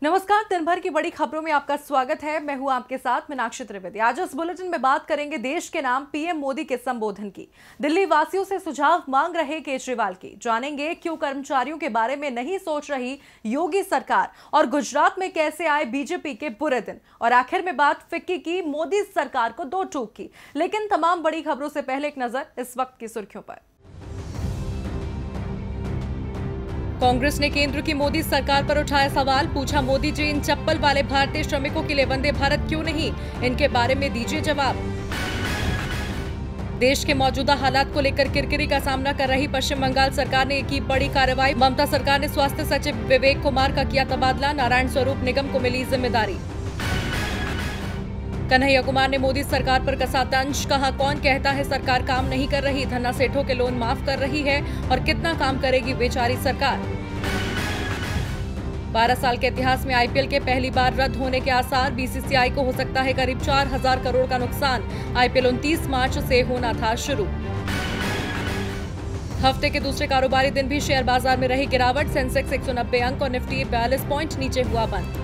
नमस्कार। दिन भर की बड़ी खबरों में आपका स्वागत है। मैं हूं आपके साथ मीनाक्षी त्रिवेदी। आज इस बुलेटिन में बात करेंगे देश के नाम पीएम मोदी के संबोधन की। दिल्ली वासियों से सुझाव मांग रहे केजरीवाल की। जानेंगे क्यों कर्मचारियों के बारे में नहीं सोच रही योगी सरकार और गुजरात में कैसे आए बीजेपी के बुरे दिन। और आखिर में बात फिक्की की, मोदी सरकार को दो टूक की। लेकिन तमाम बड़ी खबरों से पहले एक नजर इस वक्त की सुर्खियों पर। कांग्रेस ने केंद्र की मोदी सरकार पर उठाया सवाल। पूछा, मोदी जी इन चप्पल वाले भारतीय श्रमिकों के लिए वंदे भारत क्यों नहीं, इनके बारे में दीजिए जवाब। देश के मौजूदा हालात को लेकर किरकिरी का सामना कर रही पश्चिम बंगाल सरकार ने की बड़ी कार्रवाई। ममता सरकार ने स्वास्थ्य सचिव विवेक कुमार का किया तबादला। नारायण स्वरूप निगम को मिली जिम्मेदारी। कन्हैया कुमार ने मोदी सरकार पर कसा तंज। कहा, कौन कहता है सरकार काम नहीं कर रही, धन्ना सेठों के लोन माफ कर रही है और कितना काम करेगी बेचारी सरकार। 12 साल के इतिहास में आईपीएल के पहली बार रद्द होने के आसार। बीसीसीआई को हो सकता है करीब 4000 करोड़ का नुकसान। आईपीएल 29 मार्च से होना था शुरू। हफ्ते के दूसरे कारोबारी दिन भी शेयर बाजार में रही गिरावट। सेंसेक्स 190 अंक और निफ्टी 42 पॉइंट नीचे हुआ बंद।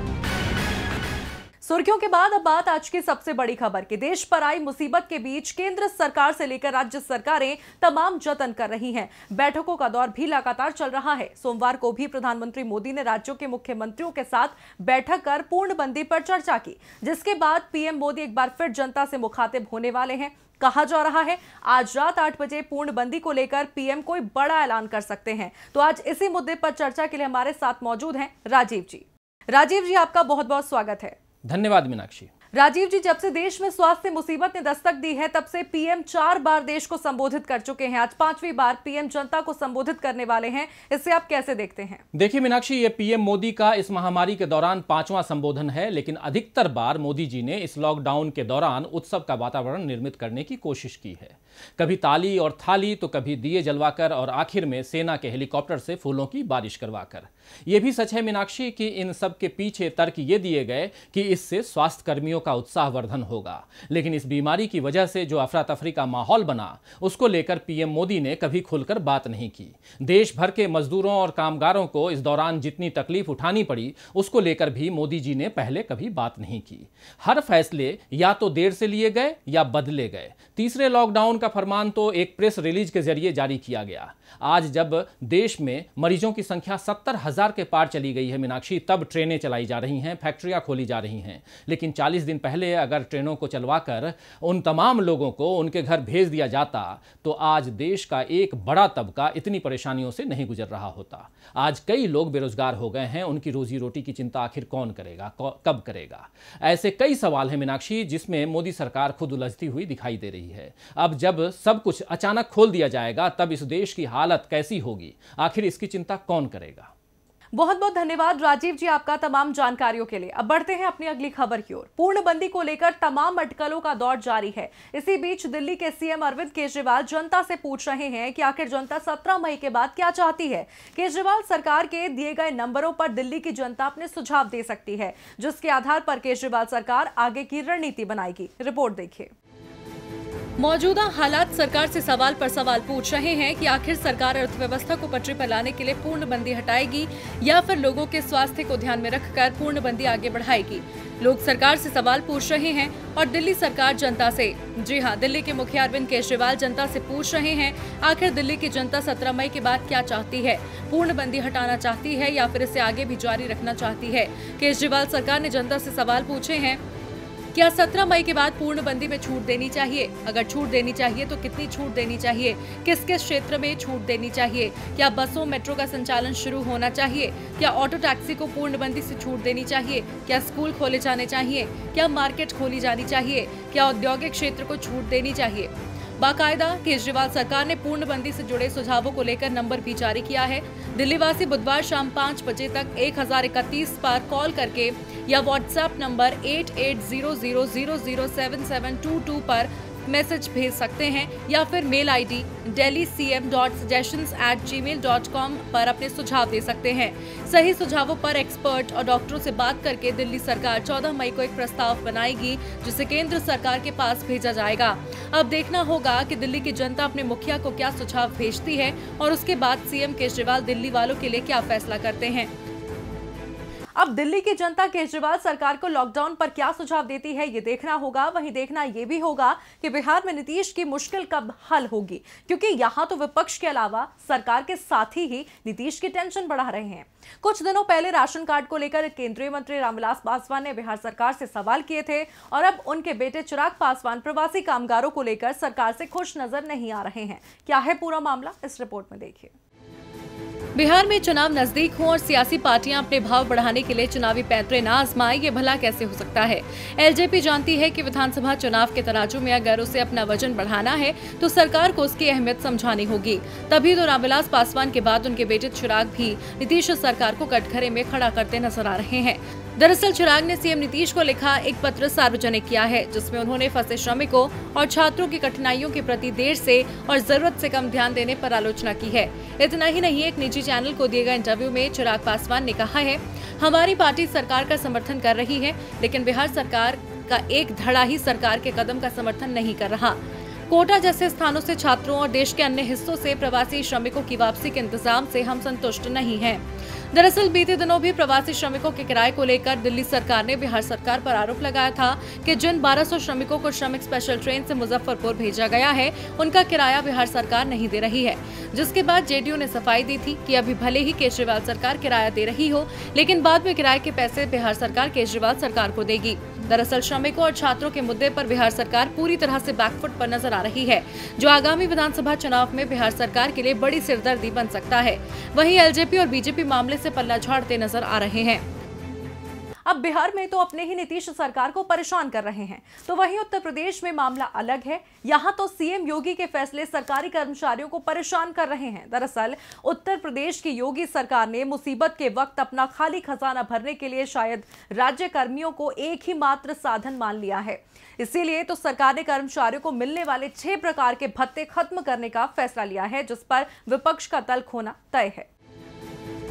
सुर्खियों के बाद अब बात आज की सबसे बड़ी खबर की। देश पर आई मुसीबत के बीच केंद्र सरकार से लेकर राज्य सरकारें तमाम जतन कर रही हैं। बैठकों का दौर भी लगातार चल रहा है। सोमवार को भी प्रधानमंत्री मोदी ने राज्यों के मुख्यमंत्रियों के साथ बैठक कर पूर्णबंदी पर चर्चा की, जिसके बाद पीएम मोदी एक बार फिर जनता से मुखातिब होने वाले हैं। कहा जा रहा है आज रात 8 बजे पूर्णबंदी को लेकर पीएम कोई बड़ा ऐलान कर सकते हैं। तो आज इसी मुद्दे पर चर्चा के लिए हमारे साथ मौजूद हैं राजीव जी। राजीव जी, आपका बहुत बहुत स्वागत है। धन्यवाद मीनाक्षी। राजीव जी, जब से देश में स्वास्थ्य मुसीबत ने दस्तक दी है तब से पीएम 4 बार देश को संबोधित कर चुके हैं। आज 5वीं बार पीएम जनता को संबोधित करने वाले हैं। इसे आप कैसे देखते हैं? देखिए मीनाक्षी, ये पीएम मोदी का इस महामारी के दौरान 5वां संबोधन है, लेकिन अधिकतर बार मोदी जी ने इस लॉकडाउन के दौरान उत्सव का वातावरण निर्मित करने की कोशिश की है। कभी ताली और थाली तो कभी दिए जलवाकर और आखिर में सेना के हेलीकॉप्टर से फूलों की बारिश करवाकर। यह भी सच है मीनाक्षी कि इन सब के पीछे तर्क ये दिए गए कि इससे स्वास्थ्य कर्मियों का उत्साहवर्धन होगा। लेकिन इस बीमारी की वजह से जो अफरा तफरी का माहौल बना, उसको लेकर पीएम मोदी ने कभी खुलकर बात नहीं की। देश भर के मजदूरों और कामगारों को इस दौरान जितनी तकलीफ उठानी पड़ी, उसको लेकर भी मोदी जी ने पहले कभी बात नहीं की। हर फैसले या तो देर से लिए गए या बदले गए। तीसरे लॉकडाउन का फरमान तो एक प्रेस रिलीज के जरिए जारी किया गया। आज जब देश में मरीजों की संख्या 70,000 के पार चली गई है मीनाक्षी, तब ट्रेनें चलाई जा रही हैं, फैक्ट्रियां खोली जा रही हैं। लेकिन 40 दिन पहले अगर ट्रेनों को चलवाकर उन तमाम लोगों को उनके घर भेज दिया जाता तो आज देश का एक बड़ा तबका इतनी परेशानियों से नहीं गुजर रहा होता। आज कई लोग बेरोजगार हो गए हैं। उनकी रोजी रोटी की चिंता आखिर कौन करेगा, कब करेगा? ऐसे कई सवाल हैं मीनाक्षी, जिसमें मोदी सरकार खुद उलझती हुई दिखाई दे रही है। अब जब सब कुछ अचानक खोल दिया जाएगा तब इस देश की हालत कैसी होगी? आखिर इसकी चिंता कौन करेगा? बहुत बहुत धन्यवाद राजीव जी आपका तमाम जानकारियों के लिए। अब बढ़ते हैं अपनी अगली खबर की ओर। पूर्णबंदी को लेकर तमाम अटकलों का दौर जारी है। इसी बीच दिल्ली के सीएम अरविंद केजरीवाल जनता से पूछ रहे हैं कि आखिर जनता 17 मई के बाद क्या चाहती है। केजरीवाल सरकार के दिए गए नंबरों पर दिल्ली की जनता अपने सुझाव दे सकती है, जिसके आधार पर केजरीवाल सरकार आगे की रणनीति बनाएगी। रिपोर्ट देखिए। मौजूदा हालात सरकार से सवाल पर सवाल पूछ रहे हैं कि आखिर सरकार अर्थव्यवस्था को पटरी पर लाने के लिए पूर्णबंदी हटाएगी या फिर लोगों के स्वास्थ्य को ध्यान में रखकर पूर्णबंदी आगे बढ़ाएगी। लोग सरकार से सवाल पूछ रहे हैं और दिल्ली सरकार जनता से। जी हां, दिल्ली के मुखिया अरविंद केजरीवाल जनता से पूछ रहे हैं आखिर दिल्ली की जनता 17 मई के बाद क्या चाहती है। पूर्णबंदी हटाना चाहती है या फिर इसे आगे भी जारी रखना चाहती है। केजरीवाल सरकार ने जनता से सवाल पूछे हैं, क्या 17 मई के बाद पूर्णबंदी में छूट देनी चाहिए? अगर छूट देनी चाहिए तो कितनी छूट देनी चाहिए? किस किस क्षेत्र में छूट देनी चाहिए? क्या बसों मेट्रो का संचालन शुरू होना चाहिए? क्या ऑटो टैक्सी को पूर्णबंदी से छूट देनी चाहिए? क्या स्कूल खोले जाने चाहिए? क्या मार्केट खोली जानी चाहिए? क्या औद्योगिक क्षेत्र को छूट देनी चाहिए? बाकायदा केजरीवाल सरकार ने पूर्णबंदी से जुड़े सुझावों को लेकर नंबर भी जारी किया है। दिल्ली वासी बुधवार शाम 5 बजे तक 1031 पर कॉल करके या व्हाट्सएप नंबर 8800007722 पर मैसेज भेज सकते हैं या फिर मेल आईडी delhi.cm.suggestions@gmail.com पर अपने सुझाव दे सकते हैं। सही सुझावों पर एक्सपर्ट और डॉक्टरों से बात करके दिल्ली सरकार 14 मई को एक प्रस्ताव बनाएगी, जिसे केंद्र सरकार के पास भेजा जाएगा। अब देखना होगा कि दिल्ली की जनता अपने मुखिया को क्या सुझाव भेजती है और उसके बाद सीएम केजरीवाल दिल्ली वालों के लिए क्या फैसला करते हैं। अब दिल्ली की जनता केजरीवाल सरकार को लॉकडाउन पर क्या सुझाव देती है ये देखना होगा। वहीं देखना ये भी होगा कि बिहार में नीतीश की मुश्किल कब हल होगी, क्योंकि यहां तो विपक्ष के अलावा सरकार के साथी ही नीतीश की टेंशन बढ़ा रहे हैं। कुछ दिनों पहले राशन कार्ड को लेकर केंद्रीय मंत्री रामविलास पासवान ने बिहार सरकार से सवाल किए थे और अब उनके बेटे चिराग पासवान प्रवासी कामगारों को लेकर सरकार से खुश नजर नहीं आ रहे हैं। क्या है पूरा मामला, इस रिपोर्ट में देखिए। बिहार में चुनाव नजदीक हो और सियासी पार्टियां अपने भाव बढ़ाने के लिए चुनावी पैंतरे न आजमाएं, ये भला कैसे हो सकता है। एलजेपी जानती है कि विधानसभा चुनाव के तराजू में अगर उसे अपना वजन बढ़ाना है तो सरकार को उसकी अहमियत समझानी होगी। तभी तो रामविलास पासवान के बाद उनके बेटे चिराग भी नीतीश सरकार को कटघरे में खड़ा करते नजर आ रहे हैं। दरअसल चिराग ने सीएम नीतीश को लिखा एक पत्र सार्वजनिक किया है, जिसमें उन्होंने फंसे श्रमिकों और छात्रों की कठिनाइयों के प्रति देर से और जरूरत से कम ध्यान देने पर आलोचना की है। इतना ही नहीं, एक निजी चैनल को दिए गए इंटरव्यू में चिराग पासवान ने कहा है, हमारी पार्टी सरकार का समर्थन कर रही है, लेकिन बिहार सरकार का एक धड़ा ही सरकार के कदम का समर्थन नहीं कर रहा। कोटा जैसे स्थानों से छात्रों और देश के अन्य हिस्सों से प्रवासी श्रमिकों की वापसी के इंतजाम से हम संतुष्ट नहीं हैं। दरअसल बीते दिनों भी प्रवासी श्रमिकों के किराए को लेकर दिल्ली सरकार ने बिहार सरकार पर आरोप लगाया था कि जिन 1200 श्रमिकों को श्रमिक स्पेशल ट्रेन से मुजफ्फरपुर भेजा गया है, उनका किराया बिहार सरकार नहीं दे रही है। जिसके बाद जेडीयू ने सफाई दी थी कि अभी भले ही केजरीवाल सरकार किराया दे रही हो, लेकिन बाद में किराए के पैसे बिहार सरकार केजरीवाल सरकार को देगी। दरअसल श्रमिकों और छात्रों के मुद्दे पर बिहार सरकार पूरी तरह से बैकफुट पर नजर आ रही है, जो आगामी विधानसभा चुनाव में बिहार सरकार के लिए बड़ी सिरदर्दी बन सकता है। वहीं एलजेपी और बीजेपी मामले से पल्ला झाड़ते नजर आ रहे हैं। अब बिहार में तो अपने ही नीतीश सरकार को परेशान कर रहे हैं, तो वहीं उत्तर प्रदेश में मामला अलग है। यहां तो सीएम योगी के फैसले सरकारी कर्मचारियों को परेशान कर रहे हैं। दरअसल उत्तर प्रदेश की योगी सरकार ने मुसीबत के वक्त अपना खाली खजाना भरने के लिए शायद राज्य कर्मियों को एक ही मात्र साधन मान लिया है। इसीलिए तो सरकार ने कर्मचारियों को मिलने वाले 6 प्रकार के भत्ते खत्म करने का फैसला लिया है, जिस पर विपक्ष का तल्ख होना तय है।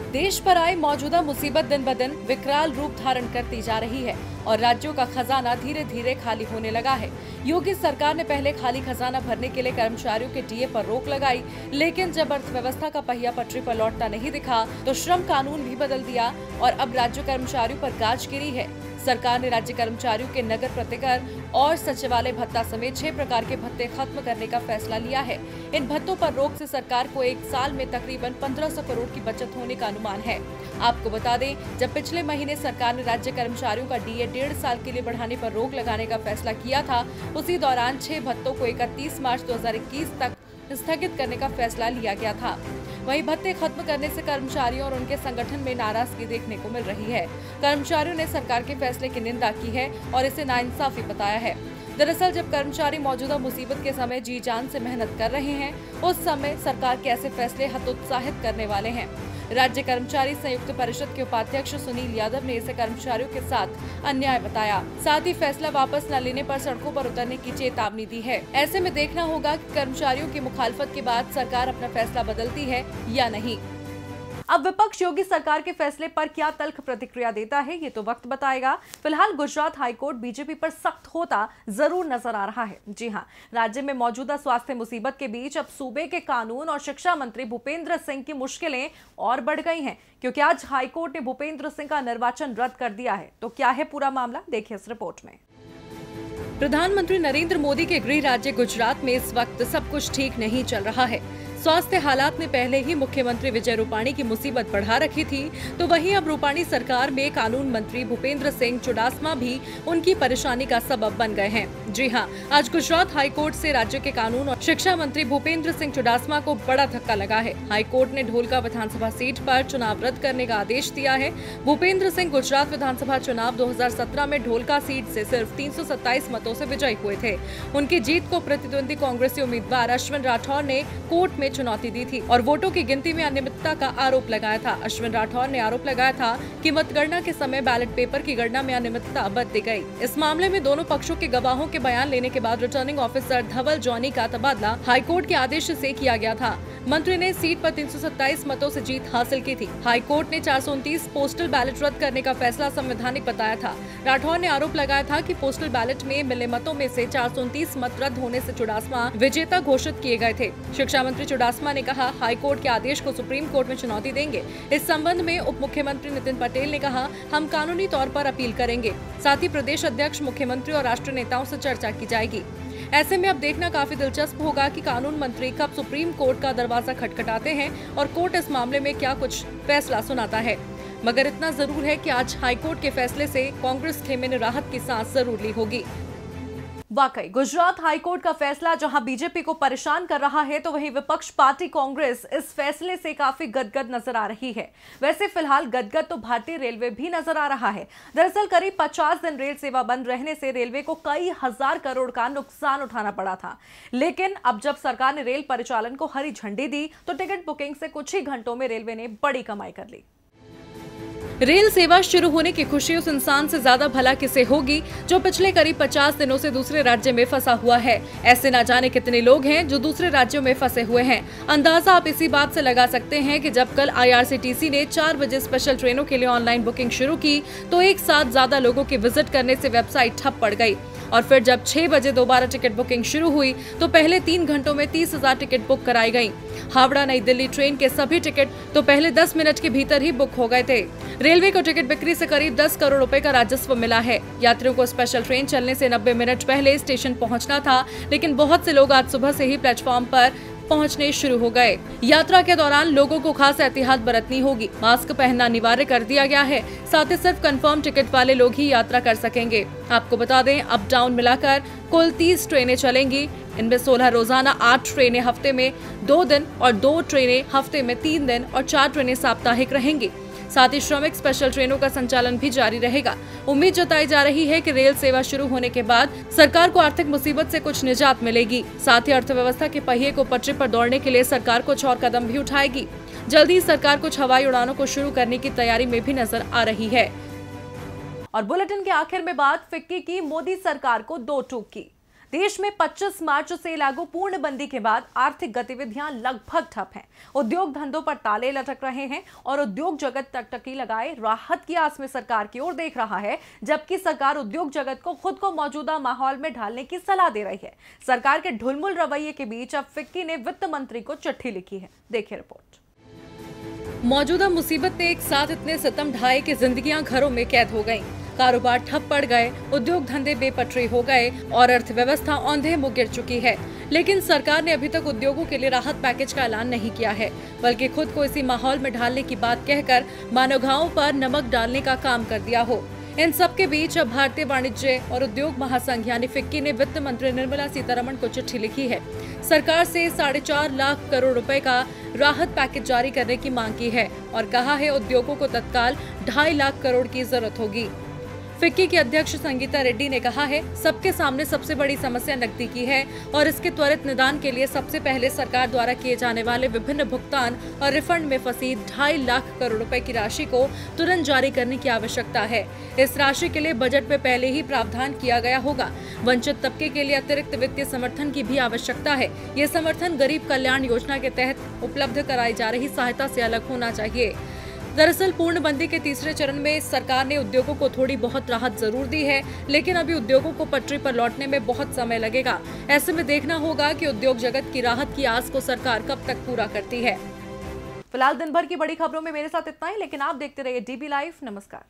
देश पर आए मौजूदा मुसीबत दिन ब दिन विकराल रूप धारण करती जा रही है और राज्यों का खजाना धीरे धीरे खाली होने लगा है। योगी सरकार ने पहले खाली खजाना भरने के लिए कर्मचारियों के डीए पर रोक लगाई, लेकिन जब अर्थव्यवस्था का पहिया पटरी पर लौटता नहीं दिखा तो श्रम कानून भी बदल दिया और अब राज्य कर्मचारियों पर गाज गिरी है। सरकार ने राज्य कर्मचारियों के नगर प्रतिकर और सचिवालय भत्ता समेत 6 प्रकार के भत्ते खत्म करने का फैसला लिया है। इन भत्तों पर रोक से सरकार को एक साल में तकरीबन 1500 करोड़ की बचत होने का अनुमान है। आपको बता दें, जब पिछले महीने सरकार ने राज्य कर्मचारियों का डीए 1.5 साल के लिए बढ़ाने पर रोक लगाने का फैसला किया था, उसी दौरान 6 भत्तों को 31 मार्च 2021 तक स्थगित करने का फैसला लिया गया था। वहीं भत्ते खत्म करने से कर्मचारियों और उनके संगठन में नाराजगी देखने को मिल रही है। कर्मचारियों ने सरकार के फैसले की निंदा की है और इसे नाइंसाफी बताया है। दरअसल जब कर्मचारी मौजूदा मुसीबत के समय जी जान से मेहनत कर रहे हैं, उस समय सरकार के ऐसे फैसले हतोत्साहित करने वाले हैं। राज्य कर्मचारी संयुक्त परिषद के उपाध्यक्ष सुनील यादव ने इसे कर्मचारियों के साथ अन्याय बताया। साथ ही फैसला वापस न लेने पर सड़कों पर उतरने की चेतावनी दी है। ऐसे में देखना होगा कि कर्मचारियों की मुखालफत के बाद सरकार अपना फैसला बदलती है या नहीं। अब विपक्ष योगी सरकार के फैसले पर क्या तल्ख प्रतिक्रिया देता है, ये तो वक्त बताएगा। फिलहाल गुजरात हाईकोर्ट बीजेपी पर सख्त होता जरूर नजर आ रहा है। जी हां, राज्य में मौजूदा स्वास्थ्य मुसीबत के बीच अब सूबे के कानून और शिक्षा मंत्री भूपेंद्र सिंह की मुश्किलें और बढ़ गई हैं, क्योंकि आज हाईकोर्ट ने भूपेंद्र सिंह का निर्वाचन रद्द कर दिया है। तो क्या है पूरा मामला, देखिए इस रिपोर्ट में। प्रधानमंत्री नरेंद्र मोदी के गृह राज्य गुजरात में इस वक्त सब कुछ ठीक नहीं चल रहा है। स्वास्थ्य हालात ने पहले ही मुख्यमंत्री विजय रूपाणी की मुसीबत बढ़ा रखी थी, तो वहीं अब रूपाणी सरकार में कानून मंत्री भूपेंद्र सिंह चुडासमा भी उनकी परेशानी का सबब बन गए हैं। जी हां, आज गुजरात हाईकोर्ट से राज्य के कानून और शिक्षा मंत्री भूपेंद्र सिंह चुडासमा को बड़ा धक्का लगा है। हाईकोर्ट ने ढोलका विधानसभा सीट पर चुनाव रद्द करने का आदेश दिया है। भूपेंद्र सिंह गुजरात विधानसभा चुनाव 2017 में ढोलका सीट से सिर्फ 327 मतों से विजयी हुए थे। उनकी जीत को प्रतिद्वंदी कांग्रेसी उम्मीदवार अश्विन राठौर ने कोर्ट में चुनौती दी थी और वोटों की गिनती में अनियमितता का आरोप लगाया था। अश्विन राठौर ने आरोप लगाया था कि मतगणना के समय बैलेट पेपर की गणना में अनियमितता बरती गई। इस मामले में दोनों पक्षों के गवाहों के बयान लेने के बाद रिटर्निंग ऑफिसर धवल जॉनी का तबादला हाईकोर्ट के आदेश से किया गया था। मंत्री ने सीट पर 327 मतों से जीत हासिल की थी। हाईकोर्ट ने 429 पोस्टल बैलेट रद्द करने का फैसला संवैधानिक बताया था। राठौर ने आरोप लगाया था कि पोस्टल बैलेट में मिले मतों में से 429 मत रद्द होने से चुडासमा विजेता घोषित किए गए थे। शिक्षा मंत्री चुडासमा ने कहा, हाईकोर्ट के आदेश को सुप्रीम कोर्ट में चुनौती देंगे। इस संबंध में उप मुख्यमंत्री नितिन पटेल ने कहा, हम कानूनी तौर पर अपील करेंगे। साथ ही प्रदेश अध्यक्ष, मुख्यमंत्री और राष्ट्रीय नेताओं से चर्चा की जाएगी। ऐसे में अब देखना काफी दिलचस्प होगा कि कानून मंत्री कब सुप्रीम कोर्ट का दरवाजा खटखटाते हैं और कोर्ट इस मामले में क्या कुछ फैसला सुनाता है। मगर इतना जरूर है कि आज हाईकोर्ट के फैसले से कांग्रेस खेमे ने राहत की सांस जरूर ली होगी। वाकई गुजरात हाईकोर्ट का फैसला जहां बीजेपी को परेशान कर रहा है, तो वहीं विपक्ष पार्टी कांग्रेस इस फैसले से काफी गदगद नजर आ रही है। वैसे फिलहाल गदगद तो भारतीय रेलवे भी नजर आ रहा है। दरअसल करीब 50 दिन रेल सेवा बंद रहने से रेलवे को कई हजार करोड़ का नुकसान उठाना पड़ा था। लेकिन अब जब सरकार ने रेल परिचालन को हरी झंडी दी, तो टिकट बुकिंग से कुछ ही घंटों में रेलवे ने बड़ी कमाई कर ली। रेल सेवा शुरू होने की खुशी उस इंसान से ज्यादा भला किसे होगी जो पिछले करीब 50 दिनों से दूसरे राज्य में फंसा हुआ है। ऐसे ना जाने कितने लोग हैं जो दूसरे राज्यों में फंसे हुए हैं। अंदाजा आप इसी बात से लगा सकते हैं कि जब कल IRCTC ने 4 बजे स्पेशल ट्रेनों के लिए ऑनलाइन बुकिंग शुरू की, तो एक साथ ज्यादा लोगों के विजिट करने से वेबसाइट ठप पड़ गई। और फिर जब 6 बजे दोबारा टिकट बुकिंग शुरू हुई, तो पहले 3 घंटों में 30,000 टिकट बुक कराई गई। हावड़ा नई दिल्ली ट्रेन के सभी टिकट तो पहले 10 मिनट के भीतर ही बुक हो गए थे। रेलवे को टिकट बिक्री से करीब 10 करोड़ रुपए का राजस्व मिला है। यात्रियों को स्पेशल ट्रेन चलने से 90 मिनट पहले स्टेशन पहुंचना था, लेकिन बहुत से लोग आज सुबह से ही प्लेटफॉर्म पर पहुंचने शुरू हो गए। यात्रा के दौरान लोगों को खास एहतियात बरतनी होगी। मास्क पहनना अनिवार्य कर दिया गया है। साथ ही सिर्फ कंफर्म टिकट वाले लोग ही यात्रा कर सकेंगे। आपको बता दें, अप डाउन मिलाकर कुल 30 ट्रेनें चलेंगी। इनमें 16 रोजाना, 8 ट्रेनें हफ्ते में 2 दिन और 2 ट्रेनें हफ्ते में 3 दिन और 4 ट्रेनें साप्ताहिक रहेंगी। साथ ही श्रमिक स्पेशल ट्रेनों का संचालन भी जारी रहेगा। उम्मीद जताई जा रही है कि रेल सेवा शुरू होने के बाद सरकार को आर्थिक मुसीबत से कुछ निजात मिलेगी। साथ ही अर्थव्यवस्था के पहिए को पटरी पर दौड़ने के लिए सरकार कुछ और कदम भी उठाएगी। जल्द ही सरकार कुछ हवाई उड़ानों को शुरू करने की तैयारी में भी नजर आ रही है। और बुलेटिन के आखिर में बात फिक्की की। मोदी सरकार को 2 टूक की। देश में 25 मार्च से लागू पूर्णबंदी के बाद आर्थिक गतिविधियां लगभग ठप हैं। उद्योग धंधों पर ताले लटक रहे हैं और उद्योग जगत टकटकी लगाए राहत की आस में सरकार की ओर देख रहा है, जबकि सरकार उद्योग जगत को खुद को मौजूदा माहौल में ढालने की सलाह दे रही है। सरकार के ढुलमुल रवैये के बीच अब फिक्की ने वित्त मंत्री को चिट्ठी लिखी है। देखिए रिपोर्ट। मौजूदा मुसीबत ने एक साथ इतने सितम ढाए कि जिंदगियां घरों में कैद हो गईं। कारोबार ठप पड़ गए, उद्योग धंधे बेपटरी हो गए और अर्थव्यवस्था औंधे मुंह गिर चुकी है। लेकिन सरकार ने अभी तक उद्योगों के लिए राहत पैकेज का ऐलान नहीं किया है, बल्कि खुद को इसी माहौल में ढालने की बात कहकर मानो घावों पर नमक डालने का काम कर दिया हो। इन सब के बीच अब भारतीय वाणिज्य और उद्योग महासंघ यानी फिक्की ने वित्त मंत्री निर्मला सीतारमण को चिट्ठी लिखी है। सरकार से 4.5 लाख करोड़ रुपए का राहत पैकेज जारी करने की मांग की है और कहा है उद्योगों को तत्काल 2.5 लाख करोड़ की जरूरत होगी। फिक्की की अध्यक्ष संगीता रेड्डी ने कहा है, सबके सामने सबसे बड़ी समस्या नकदी की है और इसके त्वरित निदान के लिए सबसे पहले सरकार द्वारा किए जाने वाले विभिन्न भुगतान और रिफंड में फंसी 2.5 लाख करोड़ रुपए की राशि को तुरंत जारी करने की आवश्यकता है। इस राशि के लिए बजट में पहले ही प्रावधान किया गया होगा। वंचित तबके के लिए अतिरिक्त वित्तीय समर्थन की भी आवश्यकता है। ये समर्थन गरीब कल्याण योजना के तहत उपलब्ध कराई जा रही सहायता से अलग होना चाहिए। दरअसल पूर्णबंदी के तीसरे चरण में सरकार ने उद्योगों को थोड़ी बहुत राहत जरूर दी है, लेकिन अभी उद्योगों को पटरी पर लौटने में बहुत समय लगेगा। ऐसे में देखना होगा कि उद्योग जगत की राहत की आस को सरकार कब तक पूरा करती है। फिलहाल दिन भर की बड़ी खबरों में मेरे साथ इतना ही, लेकिन आप देखते रहिए DB लाइव। नमस्कार।